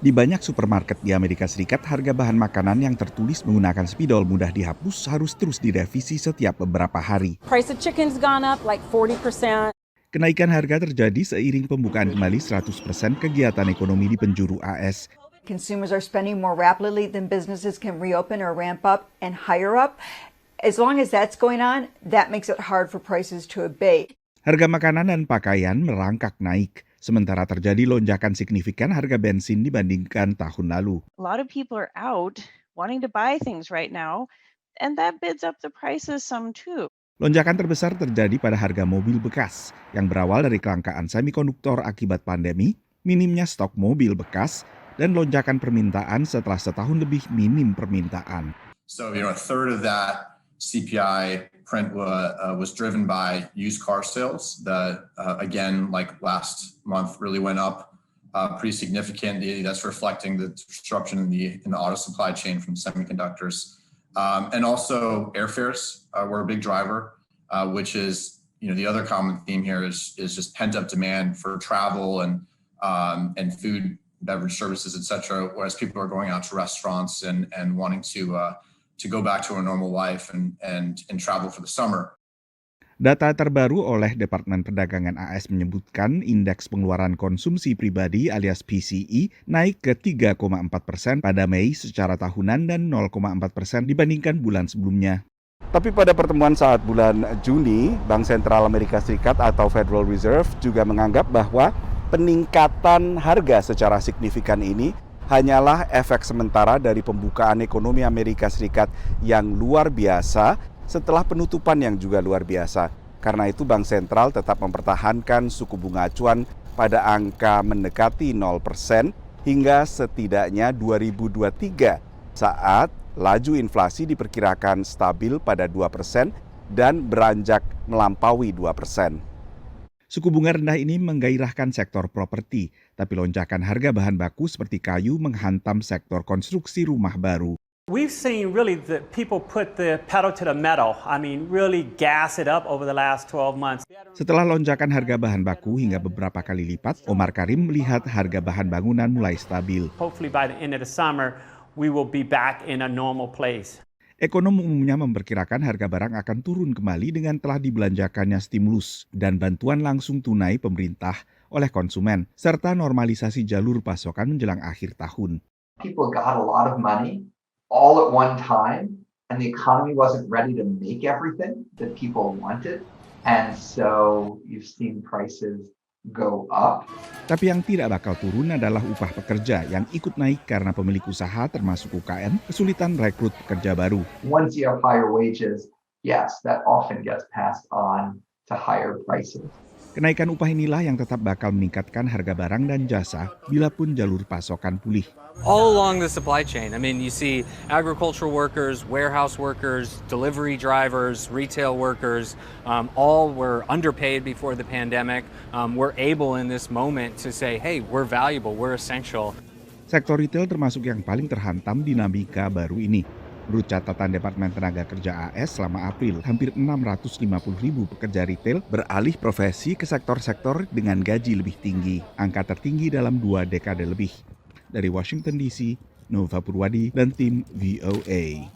Di banyak supermarket di Amerika Serikat, harga bahan makanan yang tertulis menggunakan spidol mudah dihapus harus terus direvisi setiap beberapa hari. Price of chicken's gone up like 40%. Kenaikan harga terjadi seiring pembukaan kembali 100% kegiatan ekonomi di penjuru AS. Consumers are spending more rapidly than businesses can reopen or ramp up and hire up. As long as that's going on, that makes it hard for prices to abate. Harga makanan dan pakaian merangkak naik, sementara terjadi lonjakan signifikan harga bensin dibandingkan tahun lalu. A lot of people are out wanting to buy things right now, and that bids up the prices some too. Lonjakan terbesar terjadi pada harga mobil bekas yang berawal dari kelangkaan semikonduktor akibat pandemi, minimnya stok mobil bekas, dan lonjakan permintaan setelah setahun lebih minim permintaan. So, a third of that CPI print was driven by used car sales that, again, like last month, really went up pretty significantly. That's reflecting the disruption in the auto supply chain from semiconductors. And also airfares were a big driver, which is, the other common theme here is just pent-up demand for travel and food, beverage services, etc. Whereas people are going out to restaurants and wanting to go back to a normal life and travel for the summer. Data terbaru oleh Departemen Perdagangan AS menyebutkan indeks pengeluaran konsumsi pribadi alias PCE naik ke 3,4% pada Mei secara tahunan dan 0,4% dibandingkan bulan sebelumnya. Tapi pada pertemuan saat bulan Juni, Bank Sentral Amerika Serikat atau Federal Reserve juga menganggap bahwa peningkatan harga secara signifikan ini hanyalah efek sementara dari pembukaan ekonomi Amerika Serikat yang luar biasa setelah penutupan yang juga luar biasa. Karena itu Bank Sentral tetap mempertahankan suku bunga acuan pada angka mendekati 0% hingga setidaknya 2023 saat laju inflasi diperkirakan stabil pada 2% dan beranjak melampaui 2%. Suku bunga rendah ini menggairahkan sektor properti, tapi lonjakan harga bahan baku seperti kayu menghantam sektor konstruksi rumah baru. We've seen really that people put the pedal to the metal. Really gas it up over the last 12 months. Setelah lonjakan harga bahan baku hingga beberapa kali lipat, Omar Karim melihat harga bahan bangunan mulai stabil. Hopefully by the end of the summer, we will be back in a normal place. Ekonom umumnya memperkirakan harga barang akan turun kembali dengan telah dibelanjakannya stimulus dan bantuan langsung tunai pemerintah oleh konsumen, serta normalisasi jalur pasokan menjelang akhir tahun. People got a lot of money all at one time, and the economy wasn't ready to make everything that people wanted, and so you've seen prices go up. Tapi yang tidak bakal turun adalah upah pekerja yang ikut naik karena pemilik usaha termasuk UKM kesulitan rekrut pekerja baru. Once you have higher wages, yes, that often gets passed on to higher prices. Kenaikan upah inilah yang tetap bakal meningkatkan harga barang dan jasa bila pun jalur pasokan pulih. All along the supply chain, you see agricultural workers, warehouse workers, delivery drivers, retail workers, all were underpaid before the pandemic. We're able in this moment to say, hey, we're valuable, we're essential. Sektor retail termasuk yang paling terhantam dinamika baru ini. Menurut catatan Departemen Tenaga Kerja AS selama April, hampir 650.000 pekerja retail beralih profesi ke sektor-sektor dengan gaji lebih tinggi, angka tertinggi dalam 2 dekade lebih. Dari Washington DC, Nova Purwadi dan tim VOA.